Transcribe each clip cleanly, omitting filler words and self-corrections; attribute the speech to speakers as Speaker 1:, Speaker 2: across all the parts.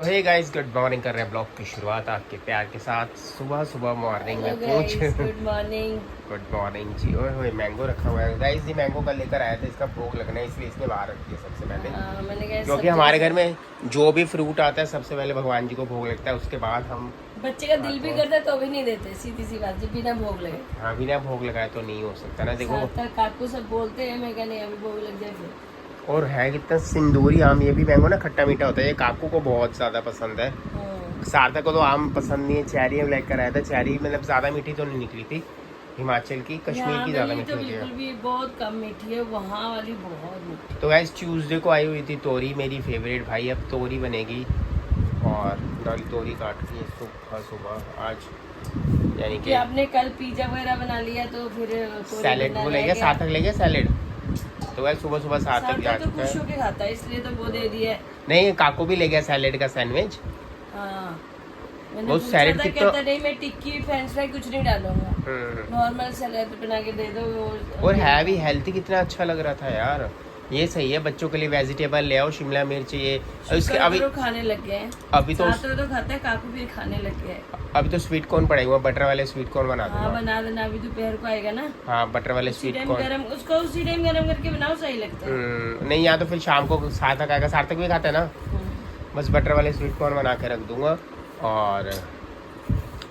Speaker 1: तो hey guys, good morning. कर रहे हैं ब्लॉग की शुरुआत आपके प्यार के साथ। सुबह सुबह मॉर्निंग में पूछ
Speaker 2: गुड मॉर्निंग।
Speaker 1: गुड मॉर्निंग जी। ओए होए, मैंगो रखा हुआ है गाइस। ये मैंगो कल लेकर आया था, इसका भोग लगना है इसलिए इसने बाहर रख दिया सबसे पहले।
Speaker 2: मैंने कहा
Speaker 1: क्योंकि
Speaker 2: सब
Speaker 1: हमारे
Speaker 2: जगह
Speaker 1: घर में जो भी फ्रूट आता है सबसे पहले भगवान जी को भोग लगता है, उसके बाद हम
Speaker 2: बच्चे का दिल भी करता है तो भी नहीं देते, सीधी सी बात, जब बिना भोग लगे।
Speaker 1: हाँ, बिना भोग लगाए तो नहीं हो सकता ना। देखो,
Speaker 2: सार्थक काकू सब बोलते हैं, मैं कहने अभी भोग लग जाए फिर।
Speaker 1: और है कितना सिंदूरी आम। ये भी मैंगो ना खट्टा मीठा होता है, ये काकू को बहुत ज्यादा पसंद है। सार्थक को तो आम पसंद नहीं है। चेरी लेकर आया था, चेरी मतलब ज्यादा मीठी तो नहीं निकली थी। हिमाचल की, कश्मीर की ज्यादा मीठी
Speaker 2: तो
Speaker 1: होती है।
Speaker 2: बिल्कुल भी बहुत कम मीठी है, वहाँ वाली बहुत मीठी।
Speaker 1: तो गाइस, ट्यूसडे को आई हुई थी तोरी, मेरी फेवरेट। भाई अब तोरी बनेगी और दाल तोरी काट के सुबह सुबह आज, यानी कि
Speaker 2: आपने कल पिज्जा वगैरह बना लिया तो फिर
Speaker 1: सैलेड वो ले गया, सार्थक ले गया सैलेड। तो गाइस सुबह सुबह सार्थक जा
Speaker 2: तो
Speaker 1: चुका
Speaker 2: खुश
Speaker 1: है।
Speaker 2: होके खाता है, इसलिए तो वो दे दिया है।
Speaker 1: नहीं, काकू भी ले गया सैलेड का सैंडविच।
Speaker 2: हाँ, मैंने
Speaker 1: वो
Speaker 2: पूछा
Speaker 1: सैलेड
Speaker 2: था,
Speaker 1: की
Speaker 2: कहता नहीं मैं टिक्की फ्रेंच फ्राई कुछ नहीं डालूंगा,
Speaker 1: तो
Speaker 2: नॉर्मल सैलेड बना के दे दो।
Speaker 1: और है भी हेल्थी, कितना अच्छा लग रहा था यार। ये सही है, बच्चों के लिए वेजिटेबल ले आओ, शिमला मिर्च ये। उसके अभी
Speaker 2: खाने लग गए हैं।
Speaker 1: अभी तो
Speaker 2: खाता है, काकू भी खाने लग गए।
Speaker 1: अभी तो स्वीट कॉर्न पड़े हुए, बटर वाले स्वीट कॉर्न बना दूंगा।
Speaker 2: बना देना, अभी दोपहर को आएगा ना।
Speaker 1: हाँ, बटर वाले स्वीट कॉर्न।
Speaker 2: उसको उसी टाइम गरम करके बनाओ, सही लगता है।
Speaker 1: नहीं, या तो फिर शाम को सार्थक आएगा, सार्थक भी खाता है ना। बस बटर वाले स्वीट कॉर्न बना के रख दूंगा। और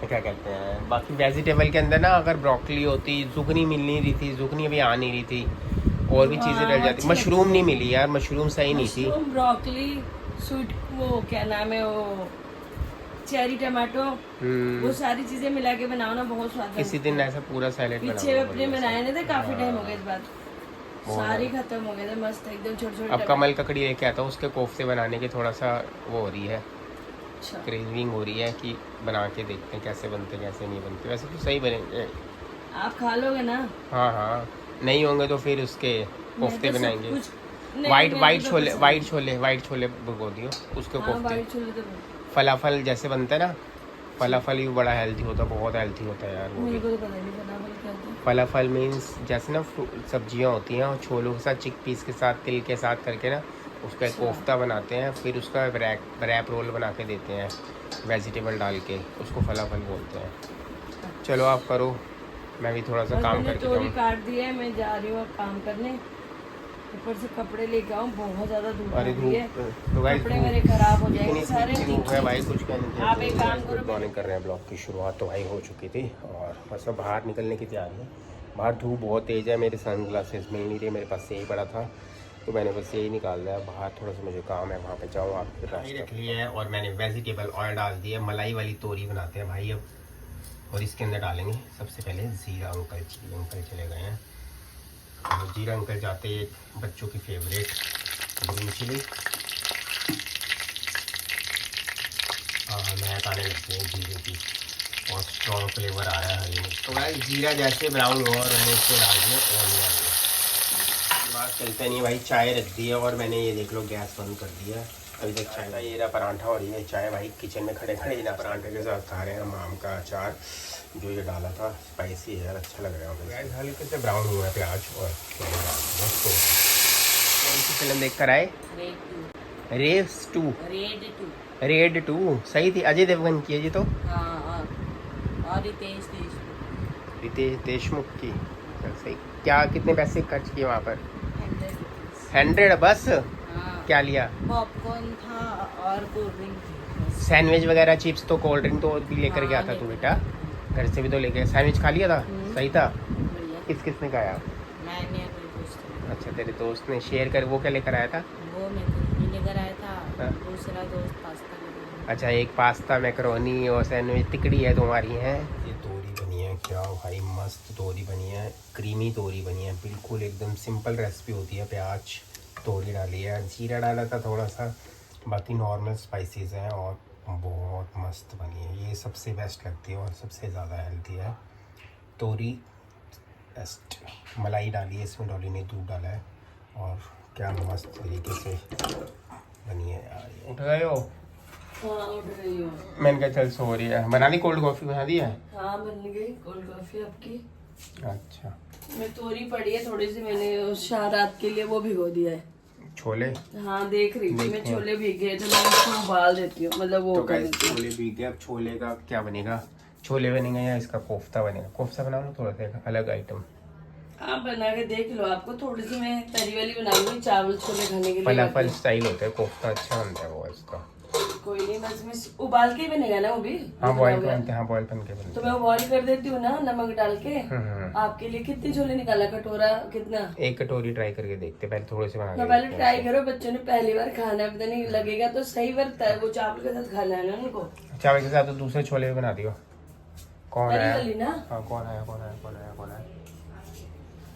Speaker 1: क्या कहते हैं, बाकी वेजिटेबल के अंदर ना, अगर ब्रोकली होती, जुगनी मिल नहीं रही थी, जुगनी अभी आ नहीं रही थी, और भी चीजें डल जाती। मशरूम नहीं मिली यार, मशरूम सही नहीं थी।
Speaker 2: ब्रोकली, स्वीट, वो क्या नाम है, वो चेरी टमाटो, वो सारी चीजें मिला के बनाओ ना, बहुत स्वाद।
Speaker 1: किसी दिन ऐसा पूरा सैलेड
Speaker 2: पीछे अपने बनाए थे, काफी टाइम हो गया इस बार, सारे खत्म हो गए थे, मस्त एकदम छोटे छोटे।
Speaker 1: अब कमल ककड़ी लेके आता हूँ, उसके कोफ्ते बनाने की थोड़ा सा वो हो रही है, क्रेविंग हो रही है कि बना के देखते हैं कैसे बनते कैसे नहीं बनते। वैसे तो सही बनेंगे,
Speaker 2: आप खा लोगे ना।
Speaker 1: हाँ हाँ, नहीं होंगे तो फिर उसके कोफ्ते बनाएंगे। वाइट छोले भिगो दियो, उसके कोफ्ते। फलाफल जैसे बनता है ना, फलाफल भी बड़ा हेल्थी होता है, बहुत हेल्थी होता है यार।
Speaker 2: मेरे को तो पता नहीं फलाफल क्या होता है।
Speaker 1: फलाफल मीन्स जैसे ना सब्जियां होती हैं, और छोलों के साथ, चिक पीस के साथ, तिल के साथ करके ना उसका एक कोफ्ता बनाते हैं, फिर उसका रैप रोल बना के देते हैं वेजिटेबल डाल के, उसको फलाफल बोलते हैं। चलो आप करो, मैं भी थोड़ा सा काम करके
Speaker 2: तोरी काट दी है, मैं जा रही हूँ काम करने। ऊपर से कपड़े लेके आऊँ, बहुत ज्यादा धूप है।
Speaker 1: तो गाइस,
Speaker 2: कपड़े मेरे खराब हो जाएंगे सारे।
Speaker 1: है भाई, कुछ कहने
Speaker 2: आप एक काम करो।
Speaker 1: मॉर्निंग कर रहे हैं, ब्लॉग की शुरुआत तो भाई हो चुकी थी, और बस अब बाहर निकलने की तैयारी है। बाहर धूप बहुत तेज़ है, मेरे सन ग्लासेस मिल नहीं रहे, मेरे पास यही पड़ा था तो मैंने बस यही निकाल दिया। बाहर थोड़ा सा मुझे काम है, वहाँ पे जाऊँ। आप रख लिया है, और मैंने वेजिटेबल ऑयल डाल दिया। मलाई वाली तोरी बनाते हैं भाई अब, और इसके अंदर डालेंगे सबसे पहले जीरा। अंकल चले गए हैं, और जीरा अंकल जाते एक बच्चों की फेवरेट ग्रीन चिली। हाँ, महक आने लगती है जीरे की, और स्ट्रॉन्ग फ्लेवर आ रहा है हरी मिर्च। तो भाई जीरा जैसे ब्राउन हुआ और मैंने इसको डाल दिया ऑनियन। बात चलता नहीं भाई, चाय रख दी है, और मैंने ये देख लो गैस बंद कर दिया। अभी तक चाय का ये रहा पराठा, और ये चाय भाई किचन में खड़े खड़े ना पराठे के साथ खा रहे हैं। हम आम का अचार जो ये डाला था, स्पाइसी है यार, अच्छा लग रहा है। हल्के से ब्राउन हुआ है प्याज, और कौन सी फिल्म देख कर आए? रेड 2 सही थी, अजय देवगन की है जी। तो
Speaker 2: और
Speaker 1: रितेश देशमुख की। चल सही। क्या कितने पैसे खर्च किए वहाँ पर? 100 बस? क्या लिया?
Speaker 2: पॉपकॉर्न था और कोल्ड ड्रिंक,
Speaker 1: सैंडविच वगैरह, चिप्स तो, कोल्ड ड्रिंक तो भी लेकर गया था तू बेटा, घर से भी तो लेके। सैंडविच खा लिया था? सही था? किस किसने खाया?
Speaker 2: मैंने अपने दोस्त।
Speaker 1: अच्छा, तेरे दोस्त ने शेयर कर। वो क्या लेकर आया था?
Speaker 2: वो मैं लेकर आया था, दूसरा दोस्त पास्ता लेकर।
Speaker 1: अच्छा, एक पास्ता, मैकरोनी और सैंडविच। तिकड़ी है तुम्हारी है। ये तोरी बनी है क्या भाई, मस्त तोरी बनी है, क्रीमी तोरी बनी है, बिल्कुल एकदम सिंपल रेसिपी होती है। प्याज, तोरी डाली है, जीरा डाला था थोड़ा सा, बाकी नॉर्मल स्पाइसेस हैं, और बहुत मस्त बनी है। ये सबसे बेस्ट लगती है और सबसे ज़्यादा हेल्थी है तोरी। बेस्ट। मलाई डाली है इसमें, डॉली ने दूध डाला है, और क्या मस्त तरीके से बनी है यार। उठ गए हो?
Speaker 2: उठ रही हूँ।
Speaker 1: मैंने कहा चल सो रही है। बना दी कोल्ड कॉफ़ी? बना दी है?
Speaker 2: हाँ, बन गई कोल्ड कॉफी आपकी।
Speaker 1: अच्छा,
Speaker 2: मैं तोरी पड़ी है थोड़ी सी, मैंने उस रात के लिए वो भिगो दिया है।
Speaker 1: छोले।
Speaker 2: हाँ देख रही थी मैं,
Speaker 1: देखते हैं।
Speaker 2: छोले भीग गए तो मैं इसको उबाल देती हूँ, मतलब वो
Speaker 1: तो
Speaker 2: कर
Speaker 1: गाइस
Speaker 2: देती हूँ।
Speaker 1: छोले भीग गए, अब छोले का क्या बनेगा? छोले बनेगा या इसका कोफ्ता बनेगा? कोफ्ता बना लो, थोड़ा सा एक अलग आइटम।
Speaker 2: आप बना के देख लो, आपको थोड़ी सी मैं तरी वाली बनाऊंगी चावल छोले खाने के लिए।
Speaker 1: फलाफल स्टाइल होता है कोफ्ता, अच्छा बनता है वो इसका।
Speaker 2: कोई नहीं, बस में उबाल के ही बनेगा ना वो भी।
Speaker 1: हाँ
Speaker 2: जो
Speaker 1: बॉयल
Speaker 2: बनाओगे।
Speaker 1: बनते हैं, हाँ बॉयल बन के बनते
Speaker 2: तो
Speaker 1: हैं।
Speaker 2: मैं बॉईल कर देती हूँ ना नमक डाल के।
Speaker 1: हम्म।
Speaker 2: आपके लिए कितने छोले निकाला, कटोरा कितना?
Speaker 1: एक कटोरी ट्राई करके देखते हैं, पहले थोड़े से बना
Speaker 2: तो
Speaker 1: के
Speaker 2: पहले
Speaker 1: देखते
Speaker 2: ट्राई
Speaker 1: हैं।
Speaker 2: करो, बच्चों ने पहली बार खाना है, पता नहीं लगेगा तो सही बनता है, वो चावल के साथ खाना है ना उनको।
Speaker 1: चावल के साथ तो दूसरे छोले भी बना दियो। कौन
Speaker 2: तरी
Speaker 1: है?
Speaker 2: वाली ना।
Speaker 1: हाँ कौन है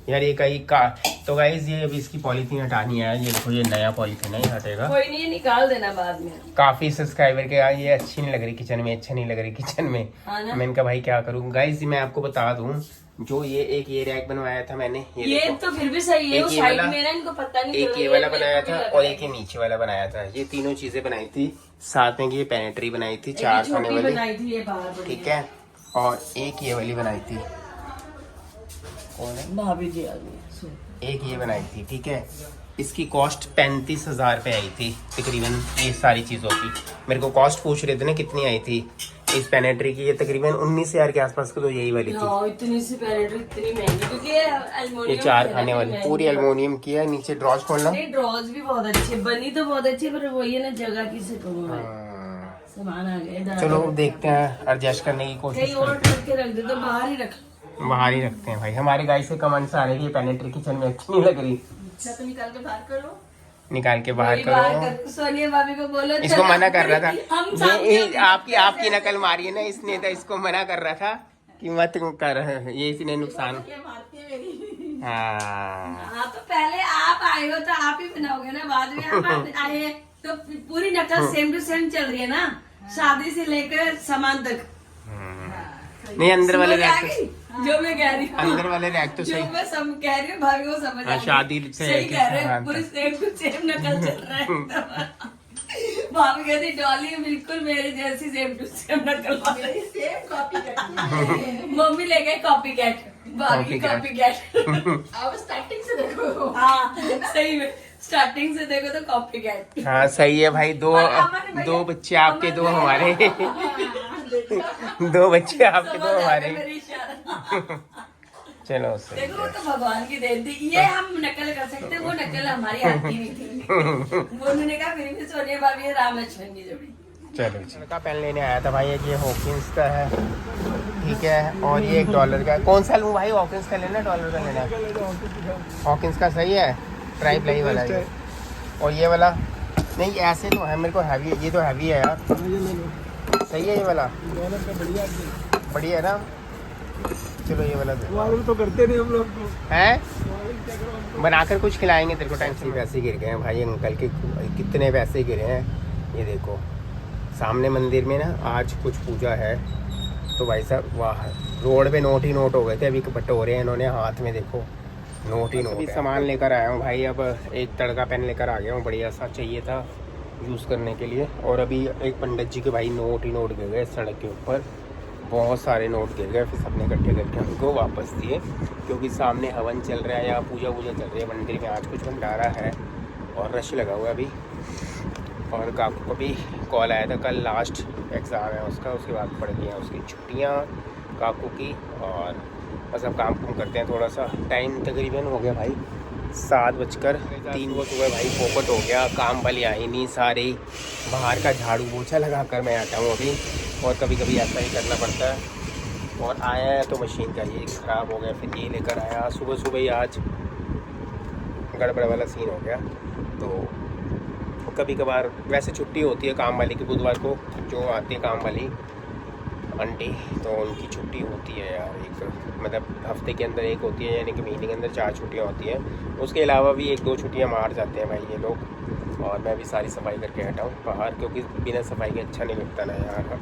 Speaker 1: यार? ये कहीं का तो गाइस ये अभी इसकी पॉलीथीन हटानी है। ये देखो, ये नया पॉलीथीन है, ये हटेगा।
Speaker 2: कोई नहीं, ये निकाल देना बाद में।
Speaker 1: काफी सब्सक्राइबर के यार ये अच्छी नहीं लग रही किचन में, अच्छा नहीं लग रही किचन में।
Speaker 2: हाँ ना?
Speaker 1: मैंने कहा भाई क्या करूँ। गाइस मैं आपको बता दूं, जो ये रैक बनवाया था मैंने,
Speaker 2: ये
Speaker 1: देखो।
Speaker 2: तो फिर भी सही है,
Speaker 1: एक
Speaker 2: वो
Speaker 1: ये
Speaker 2: साइड
Speaker 1: वाला-
Speaker 2: में ना, इनको पता नहीं
Speaker 1: एक
Speaker 2: चल
Speaker 1: ये
Speaker 2: रहा है,
Speaker 1: वाला बनाया
Speaker 2: मेरे को
Speaker 1: था
Speaker 2: भी लगा
Speaker 1: और
Speaker 2: है।
Speaker 1: एक ये नीचे वाला बनाया था। ये तीनों चीजें बनाई थी साथ में। ये पेनेट्री बनाई थी
Speaker 2: एक
Speaker 1: 4
Speaker 2: ये
Speaker 1: खाने
Speaker 2: छोटी
Speaker 1: वाली,
Speaker 2: बनाई थी, ये बाहर पड़ी
Speaker 1: ठीक है। और एक ये वाली बनाई थी, कौन है?
Speaker 2: भाभी जी आ गई।
Speaker 1: एक ये बनाई थी, ठीक है। इसकी कॉस्ट 35,000 पे आई थी तकरीबन, ये सारी चीज़ों की। मेरे को कॉस्ट पूछ रहे थे ना कितनी आई थी इस पेनेट्री की, ये तकरीबन 19,000 के आसपास की तो यही वाली थी।
Speaker 2: हाँ, इतनी सी पेनेट्री इतनी महंगी, क्योंकि ये एल्युमिनियम
Speaker 1: ये 4 खाने वाली पूरी एल्युमिनियम की है। नीचे ड्रॉज खोलना।
Speaker 2: नहीं, ड्रॉज भी बहुत अच्छी बनी, तो बहुत अच्छी, पर वही है ना, जगह किसे करूँ मैं। सामान आ गया,
Speaker 1: चलो देखते हैं, एडजस्ट करने की कोशिश
Speaker 2: कहीं और करके रख दे, तो बाहर ही रख।
Speaker 1: बाहर ही रखते हैं भाई। हमारे गाइस से कमेंट्स आ रहे हैं कि पेनेट्री किचन में अच्छी नहीं लग रही।
Speaker 2: अच्छा, तो निकाल के बाहर करो।
Speaker 1: निकाल के बाहर
Speaker 2: वही बाहर
Speaker 1: करो।
Speaker 2: कर, सोनिया भाभी को बोलो।
Speaker 1: इसको
Speaker 2: चलो,
Speaker 1: मना कर रहा था।
Speaker 2: हम सामने
Speaker 1: ये आपकी नकल मारी है ना इसने, तो इसको मना कर रहा था कि मत कर, ये इसने नुकसान।
Speaker 2: ये मारती है मेरी।
Speaker 1: हाँ
Speaker 2: हाँ, तो पहले आप आए हो तो आप ही बनाओगे ना, बाद में हम आए हैं, तो पूरी नकल सेम टू सेम चल रही है ना, शादी से लेकर सामान तक।
Speaker 1: नहीं, अंदर वाले
Speaker 2: समझ आ
Speaker 1: रैक
Speaker 2: गई? जो मैं कह रही हूँ,
Speaker 1: अंदर वाले रैक तो
Speaker 2: जो
Speaker 1: सही।
Speaker 2: मैं सब कह रही हूँ, भाभी को समझ आ
Speaker 1: हाँ,
Speaker 2: गई।
Speaker 1: शादी से
Speaker 2: सही
Speaker 1: लेके
Speaker 2: कह रहे
Speaker 1: सामान
Speaker 2: हैं, पूरी
Speaker 1: तक।
Speaker 2: सेम टू सेम नकल चल रहा है। भाभी कहती डॉली बिल्कुल मेरे जैसी सेम टू सेम नकल मार रही है, सेम कॉपी कैट। मम्मी ले गए कॉपी कैट, भाभी
Speaker 1: Copycat।
Speaker 2: Copycat. अब स्टार्टिंग से देखो। हाँ सही में, स्टार्टिंग से देखो तो कॉपी कैट।
Speaker 1: हाँ सही है भाई। दो
Speaker 2: और अमन भैया-
Speaker 1: दो बच्चे आपके, दो
Speaker 2: अमन
Speaker 1: हमारे। दो बच्चे आपके, दो
Speaker 2: समझ आ गया
Speaker 1: हमारे।
Speaker 2: मेरी इशारा।
Speaker 1: चलो सही
Speaker 2: देखो, वो
Speaker 1: है।
Speaker 2: तो भगवान की देन थी, ये हम नकल कर सकते, वो नकल हमारी आती नहीं थी। वो उन्होंने कहा फिर भी सोनिया भाभी है, राम लक्ष्मण की जोड़ी।
Speaker 1: चलो का पेन लेने आया था भाई। एक ये हॉकिंस का है, ठीक है, और ये $1 का है। कौन सा लूँ भाई? हॉकिंस का लेना, $1 का लेना? हॉकिंस का सही है, ट्राई प्लाई वाला है। और ये वाला नहीं, ऐसे तो है, मेरे को हैवी, ये तो हैवी है यार। सही है ये वाला, बढ़िया है ना? चलो ये वाला दे।
Speaker 3: तो करते नहीं हम लोग को।
Speaker 1: हैं बनाकर कुछ खिलाएंगे तेरे को। टाइम से पैसे गिर गए हैं भाई अंकल के, कितने पैसे गिरे हैं ये देखो। सामने मंदिर में ना आज कुछ पूजा है, तो भाई साहब वाह, रोड पे नोट ही नोट हो गए थे। अभी बटोरे हैं इन्होंने हाथ में, देखो नोट ही नोट। सामान लेकर आया हूँ भाई, अब एक तड़का पेन लेकर आ गया हूँ, बढ़िया सा चाहिए था यूज़ करने के लिए। और अभी एक पंडित जी के भाई नोट ही नोट गिर गए सड़क के ऊपर, बहुत सारे नोट गिर गए। फिर सबने इकट्ठे करके हमको वापस दिए, क्योंकि सामने हवन चल रहा है या पूजा वूजा चल रही है मंदिर में। आज कुछ भंडारा है और रश लगा हुआ है अभी। और काकू को भी कॉल आया था, कल लास्ट एग्ज़ाम है उसका, उसके बाद पड़ गई हैं उसकी छुट्टियाँ काकू की। और बस अब काम करते हैं थोड़ा सा। टाइम तकरीबन हो गया भाई 7:03 को सुबह भाई पोपट हो गया। काम वाली आई नहीं, सारे बाहर का झाड़ू पोछा लगा कर मैं आता हूँ अभी। और कभी कभी ऐसा ही करना पड़ता है। और आया है तो मशीन का ये ख़राब हो गया, फिर ये लेकर आया सुबह सुबह ही। आज गड़बड़ वाला सीन हो गया। तो कभी कभार वैसे छुट्टी होती है काम वाली की, बुधवार को जो आती है काम वाली आंटी, तो उनकी छुट्टी होती है यार। एक मतलब हफ्ते के अंदर एक होती है, यानी कि महीने के अंदर 4 छुट्टियाँ होती हैं। उसके अलावा भी 1-2 छुट्टियाँ मार जाते हैं भाई ये लोग। और मैं भी सारी सफाई करके हटाऊँ बाहर, क्योंकि बिना सफाई के अच्छा नहीं लगता ना यार।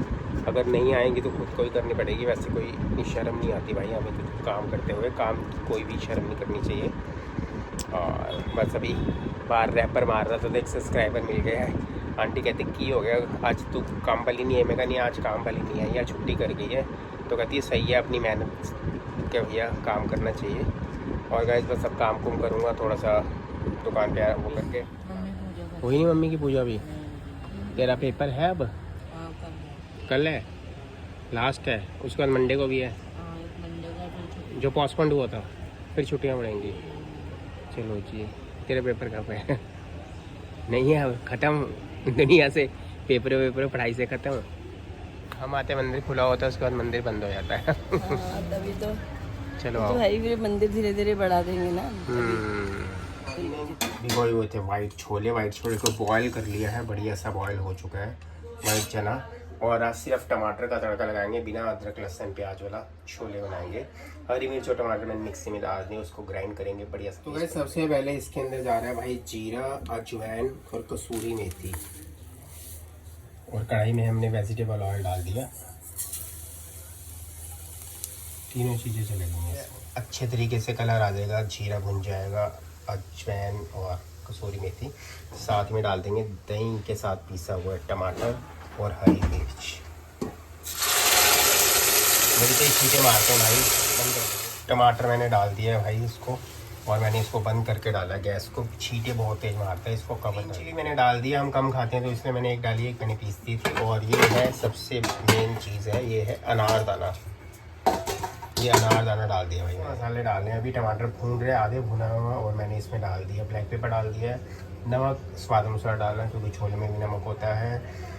Speaker 1: अगर नहीं आएंगी तो खुद को ही करनी पड़ेगी। वैसे कोई शर्म नहीं आती भाई हमें कुछ काम करते हुए, काम कोई भी शर्म नहीं करनी चाहिए। और बस अभी बाहर रैपर मार रहा था तो एक सब्सक्राइबर मिल गया है। आंटी कहती की हो गया आज तू काम वाली नहीं है? मैं कहा नहीं आज काम वाली नहीं है, या छुट्टी कर गई है। तो कहती है सही है, अपनी मेहनत के भैया काम करना चाहिए। और गाइस बस अब काम कुम करूँगा थोड़ा सा दुकान पे वो करके। हुई नहीं मम्मी की पूजा भी? तेरा पेपर है अब? कल है, लास्ट है, उसके बाद मंडे को भी है जो पोस्टपोन्ड हुआ था, फिर छुट्टियां पड़ेंगी। चलो जी, तेरा पेपर कब है? नहीं है, ख़त्म दुनिया से, पेपर पढ़ाई से ख़त्म। हम आते मंदिर खुला होता है, उसके बाद मंदिर बंद हो जाता है।
Speaker 2: तभी तो
Speaker 1: चलो
Speaker 2: तो
Speaker 1: आओ।
Speaker 2: भाई फिर मंदिर धीरे धीरे बढ़ा देंगे ना।
Speaker 1: भिगोए हुए थे वाइट छोले को बॉईल कर लिया है, बढ़िया सा बॉईल हो चुका है वाइट चना। और आज सिर्फ टमाटर का तड़का लगाएंगे, बिना अदरक लहसुन प्याज वाला छोले बनाएंगे। हरी मिर्च और टमाटर मैंने मिक्सी में डाल दिए, उसको ग्राइंड करेंगे बढ़िया सा। तो भाई सबसे पहले इसके अंदर जा रहा है भाई जीरा, अजवाइन और कसूरी मेथी। और कढ़ाई में हमने वेजिटेबल ऑयल डाल दिया, तीनों चीज़ें चलेंगी। अच्छे तरीके से कलर आ जाएगा, जीरा भुन जाएगा, अजवाइन और कसूरी मेथी। साथ में डाल देंगे दही के साथ पीसा हुआ टमाटर और हरी मिर्च। बड़ी तेज छींटे मारते हैं भाई, बंद कर देंगे। टमाटर मैंने डाल दिया है भाई इसको, और मैंने इसको बंद करके डाला गैस को, छींटे बहुत तेज मारता है, इसको कवर। चिली मैंने डाल दिया, हम कम खाते हैं तो इसलिए मैंने एक डाली, एक मैंने पीस दी थी। और ये है सबसे मेन चीज़ है, ये है अनारदाना। ये अनारदाना डाल दिया भाई। मसाले डाल रहे हैं, अभी टमाटर भून रहे, आधे भुना हुआ, और मैंने इसमें डाल दिया ब्लैक पेपर डाल दिया है, नमक स्वाद अनुसार डालना क्योंकि छोले में भी नमक होता है,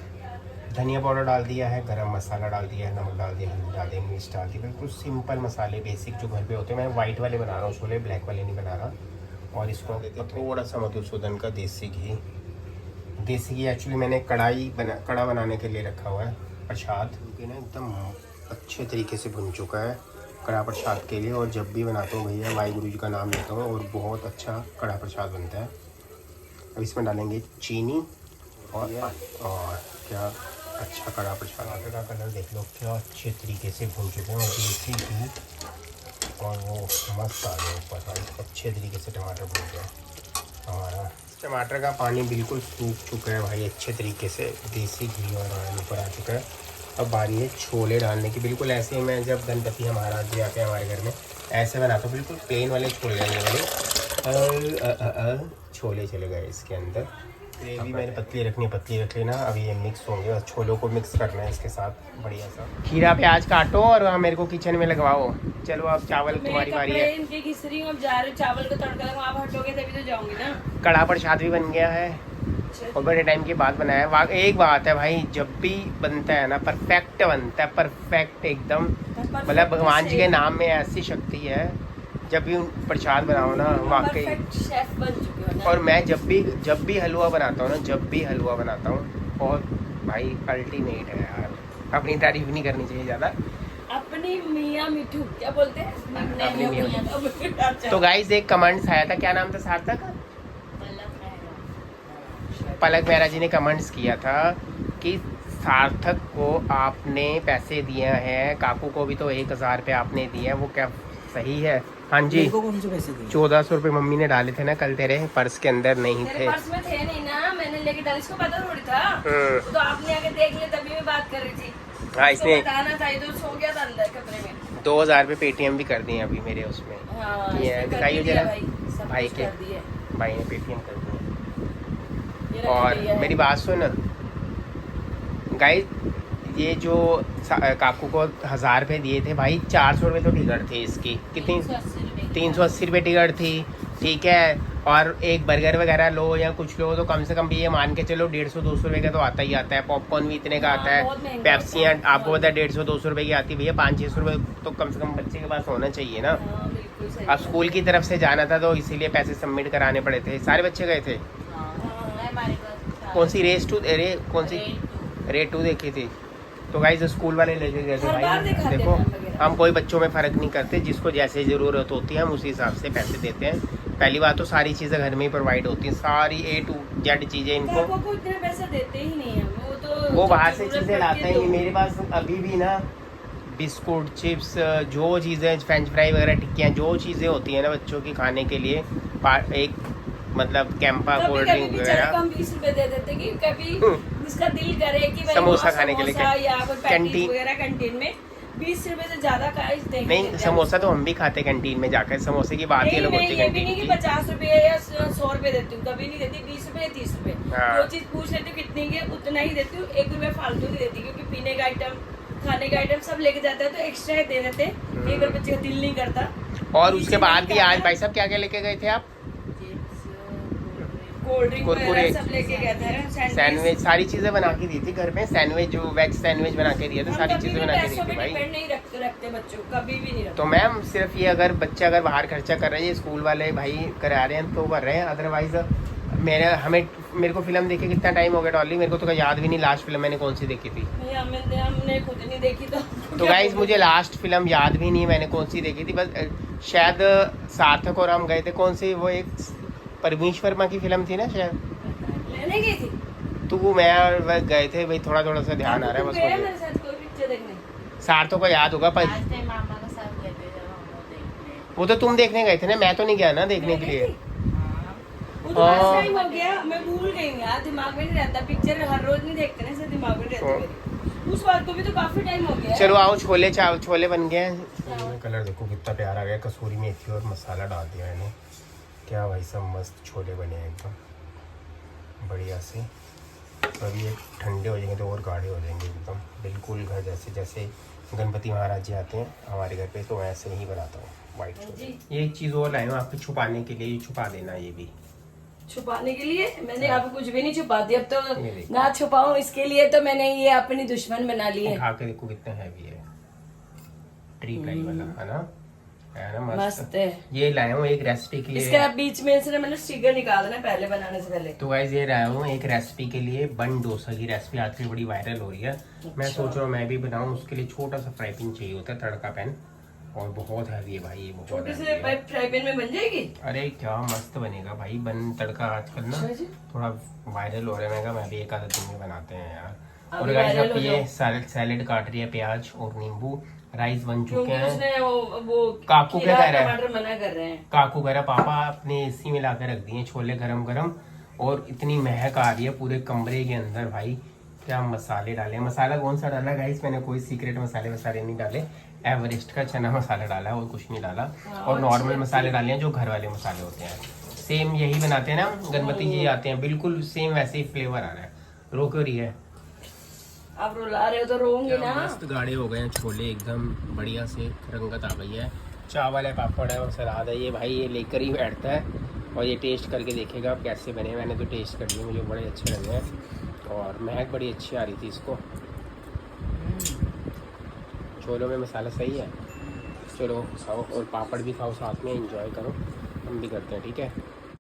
Speaker 1: धनिया पाउडर डाल दिया है, गरम मसाला डाल दिया है, नमक डाल दिया, हल्दी डाल दी, मिर्च डाल दी। बिल्कुल सिंपल मसाले बेसिक जो घर पे होते हैं। मैं वाइट वाले बना रहा हूँ छोले, ब्लैक वाले नहीं बना रहा। और इसको थोड़ा सा मधुसूदन का देसी घी एक्चुअली मैंने कड़ा बनाने के लिए रखा हुआ है प्रसाद, क्योंकि ना एकदम अच्छे तरीके से भुन चुका है कड़ा प्रसाद के लिए। और जब भी बनाता हूँ भैया वाहिगुरु जी का नाम लेता हूँ, और बहुत अच्छा कड़ा प्रसाद बनता है। अब इसमें डालेंगे चीनी और क्या अच्छा कड़ा प्रसाद। टमाटर का कलर देख लो, क्या अच्छे तरीके से भून चुके हैं, और देसी घी और वो मस्त आ गया ऊपर भाई, अच्छे तरीके से टमाटर भून गया हमारा। टमाटर का पानी बिल्कुल सूख चुका है भाई अच्छे तरीके से, देसी घी और ऑयल ऊपर आ चुका है। अब बारी है छोले डालने की। बिल्कुल ऐसे ही मैं जब गणपति हमारा जी आते हैं हमारे घर में, ऐसे बनाता हूँ, बिल्कुल प्लेन वाले छोले वाले छोले चले गए इसके अंदर। ग्रेवी मैंने पतली रख लेना। अभी ये मिक्स होंगे और छोलों को मिक्स करना है इसके साथ बढ़िया सा। खीरा प्याज काटो और मेरे को किचन में लगवाओ। चलो अब चावल तुम्हारी बारी है।
Speaker 2: इनके घिस रही हूं, अब जा रहे चावल का तड़का लगाओ, आप हटोगे तभी तो जाऊंगी ना।
Speaker 1: कड़ा प्रसाद भी बन गया है और बड़े टाइम के बाद बनाया है। एक बात है भाई, जब भी बनता है ना परफेक्ट बनता है, परफेक्ट एकदम, मतलब भगवान जी के नाम में ऐसी शक्ति है। जब भी प्रसाद बनाओ ना वाकई
Speaker 2: शेफ बन चुके हो ना।
Speaker 1: और मैं जब भी हलवा बनाता हूँ बहुत भाई अल्टीमेट है यार। अपनी तारीफ नहीं करनी चाहिए ज़्यादा,
Speaker 2: अपनी मियाँ मिठू क्या बोलते हैं
Speaker 1: अपनी मियाँ
Speaker 2: अच्छा।
Speaker 1: तो गाइस एक कमेंट्स आया था, क्या नाम था सार्थक, पलक मेहरा जी ने कमेंट्स किया था कि सार्थक को आपने पैसे दिए हैं, काकू को भी तो 1000 रुपये आपने दिए हैं, वो क्या सही है? हाँ जी, 1400 रुपये मम्मी ने डाले थे ना कल तेरे पर्स के अंदर, नहीं थे
Speaker 2: पर्स में थे नहीं ना, मैंने लेके डाले, इसको पता थोड़ी था। तो आपने आके देख लिया तभी मैं बात कर रही थी।
Speaker 1: हाँ इसने
Speaker 2: बताना था, तो सो गया था अंदर कमरे में।
Speaker 1: 2000 रुपये पेटीएम भी कर दिए अभी मेरे उसमें।
Speaker 2: हाँ,
Speaker 1: ये दिखाइए जरा, भाई
Speaker 2: के
Speaker 1: भाई ने पेटीएम कर दिए। और मेरी बात सुन गाइस, ये जो काकू को 1000 रुपये दिए थे भाई, 400 रुपये तो टिकट थी इसकी। कितनी? 380 रुपये टिकट थी, ठीक है। और एक बर्गर वगैरह लो या कुछ लो तो कम से कम भी ये मान के चलो 150-200 रुपये का तो आता ही आता है। पॉपकॉर्न भी इतने का आता है, पेप्सियाँ आपको पता है 150-200 रुपये की आती है भैया। 500-600 रुपये तो कम से कम बच्चे के पास होना चाहिए ना। अब स्कूल की तरफ से जाना था तो इसीलिए पैसे सबमिट कराने पड़े थे। सारे बच्चे गए थे। कौन सी कौन सी रेट 2 देखी थी? तो गाइस स्कूल वाले लेके गए थे भाई। देखो हम कोई बच्चों में फ़र्क नहीं करते, जिसको जैसे ज़रूरत होती है हम उसी हिसाब से पैसे देते हैं। पहली बात तो सारी चीज़ें घर में ही प्रोवाइड होती हैं, सारी A to Z चीज़ें इनको।
Speaker 2: इतने पैसे देते ही नहीं है
Speaker 1: वो बाहर से चीज़ें लाते हैं। मेरे पास अभी भी ना बिस्कुट, चिप्स, जो चीज़ें फ्रेंच फ्राई वगैरह, टिक्कियाँ, जो चीज़ें होती हैं ना बच्चों की खाने के लिए, एक मतलब कैंपा, कोल्ड ड्रिंक वगैरह
Speaker 2: 20 रुपए दे देते कि कभी उसका दिल करे कि
Speaker 1: समोसा खाने के लिए
Speaker 2: या कोई
Speaker 1: कैंटीन
Speaker 2: वगैरह कैंटीन में 20 रुपए से ज्यादा का देंगे।
Speaker 1: नहीं समोसा तो हम भी खाते कैंटीन में जाकर, समोसे की बात ही अलग होती है
Speaker 2: ये भी नहीं कि
Speaker 1: कैंटीन की।
Speaker 2: 50 रुपए या 100 रुपए देती हूँ, कभी नहीं देती। 20 रुपए 30 रुपए
Speaker 1: हाँ।
Speaker 2: जो चीज पूछ लेती हूँ कितनी की, उतना ही देती हूँ। 1 रुपया फालतू नहीं देती, क्योंकि पीने का आइटम, खाने का आइटम सब लेके जाता है तो एक्स्ट्रा ही दे देते। एक बार बच्चे का दिल नहीं करता।
Speaker 1: और उसके बाद भी आज भाई साहब क्या क्या लेके गए थे आप?
Speaker 2: कोल्ड ड्रिंक
Speaker 1: कुरकुरे,
Speaker 2: वगैरह सब लेके गए थे।
Speaker 1: सैंडविच, सारी चीजें बना के दी थी घर में। सैंडविच जो वेज सैंडविच बना के दिया था, सारी चीजें बना के दी थी भाई।
Speaker 2: डिपेंड नहीं रखते बच्चों, कभी भी नहीं रखते।
Speaker 1: तो मैम सिर्फ ये अगर बच्चा अगर बाहर खर्चा कर रहे हैं, स्कूल वाले भाई करा रहे हैं तो कर रहे हैं, अदरवाइज मेरे को फिल्म देखे कितना टाइम हो गया डॉली, मेरे को तो याद भी नहीं लास्ट फिल्म मैंने कौन सी देखी थी।
Speaker 2: हमने खुद नहीं देखी
Speaker 1: तो गाइज मुझे लास्ट फिल्म याद भी नहीं मैंने कौन सी देखी थी, बस शायद सार्थक और हम गए थे, कौन सी वो एक परमेश वर्मा की फिल्म थी ना शायद,
Speaker 2: लेने गई थी।
Speaker 1: तो मैं और वह गए थे भाई, थोड़ा थोड़ा सा ध्यान आ रहा है बस मुझे।
Speaker 2: मेरे साथ कोई पिक्चर देखने।
Speaker 1: सार्थक को याद होगा पर
Speaker 3: आज टाइम मामा के साथ गए थे जब हम लोग देखने।
Speaker 1: वो तो तुम देखने गए थे ना, मैं तो नहीं गया ना देखने के लिए।
Speaker 2: वो तो लास्ट टाइम हो गया, मैं भूल गई हूँ यार, दिमाग में नहीं रहता। पिक्चर हर रोज नहीं देखते ना, इसलिए दिमाग में नहीं रहता मेरे। उस बात को भी तो काफी टाइम हो गया।
Speaker 1: चलो आओ, छोले बन गए हैं। कलर देखो कितना प्यारा आ गया, कसूरी मेथी और मसाला डाल दिया मैंने, क्या भाई सब मस्त छोले बने हैं एकदम बढ़िया से। तो अभी ये ठंडे हो जाएंगे तो और गाढ़े हो जाएंगे एकदम, बिल्कुल घर जैसे। जैसे गणपति महाराज जी आते हैं हमारे घर पे तो वैसे ही बनाता हूँ वाइट छोले। ये एक चीज़ और लाए हूँ आपको छुपाने के लिए, ये छुपा देना, ये भी
Speaker 2: छुपाने के लिए। मैंने अब कुछ भी नहीं छुपाती, अब तो
Speaker 1: ये देखो।
Speaker 2: ना छुपाऊं इसके लिए तो मैंने ये अपनी दुश्मन बना ली है।
Speaker 1: खा के देखो कितना हैवी है, ट्री प्लाई वाला है ना
Speaker 2: मस्त है।
Speaker 1: ये लाया हूँ एक रेसिपी के लिए।
Speaker 2: इसका बीच में से मतलब स्टिकर निकाल देना पहले बनाने से पहले।
Speaker 1: तो गाइस ये लाया हूँ एक रेसिपी के लिए, बन डोसा की रेसिपी आजकल बड़ी वायरल हो रही है। मैं सोच रहा हूँ मैं भी बनाऊँ, उसके लिए छोटा सा फ्राई पैन चाहिए होता है, तड़का पैन, और बहुत हैवी है भाई ये, बहुत
Speaker 2: छोटे
Speaker 1: heavy
Speaker 2: से
Speaker 1: है।
Speaker 2: फ्राई पैन में बन जाएगी।
Speaker 1: अरे क्या मस्त बनेगा भाई बन तड़का, आजकल ना
Speaker 2: अच्छा जी।
Speaker 1: थोड़ा वायरल हो रहा है। मैं कहा मैं भी एक आधा दिन में बनाते हैं यार। और
Speaker 2: अभी
Speaker 1: गाइस
Speaker 2: viral
Speaker 1: अब
Speaker 2: हो
Speaker 1: ये
Speaker 2: जाओ।
Speaker 1: सैलेड काट रही है, प्याज और नींबू। राइस बन चुके
Speaker 2: क्योंकि
Speaker 1: हैं।
Speaker 2: उसने वो
Speaker 1: काकू क्या
Speaker 2: खीरा
Speaker 1: कह रहा है?
Speaker 2: टमाटर मना कर रहे हैं।
Speaker 1: काकू कह रहा पापा अपने एसी में ला के रख दिए छोले गरम गरम, और इतनी महक आ रही है पूरे कमरे के अंदर भाई। क्या मसाले डाले, मसाला कौन सा डाला गाइस, मैंने कोई सीक्रेट मसाले नहीं डाले, एवरेस्ट का चना मसाला डाला है और कुछ नहीं डाला। और नॉर्मल मसाले डाले हैं जो घर वाले मसाले होते हैं, सेम यही बनाते हैं ना गणपति जी आते हैं, बिल्कुल सेम वैसे ही फ्लेवर आ रहा है। रो क्यों रही है?
Speaker 2: आप रुला रहे हो तो रोऊंगी ना।
Speaker 1: मस्त गाढ़े हो गए हैं छोले, एकदम बढ़िया से रंगत आ गई है। चावल है, पापड़ है और सलाद है। ये भाई ये लेकर ही बैठता है और ये टेस्ट करके देखेगा अब कैसे बने। मैंने तो टेस्ट कर लिए, मुझे बड़े अच्छे लगे हैं और महक बड़ी अच्छी आ रही थी इसको। छोलों में मसाला सही है। चलो खाओ और पापड़ भी खाओ साथ में, एंजॉय करो, हम भी करते हैं ठीक है।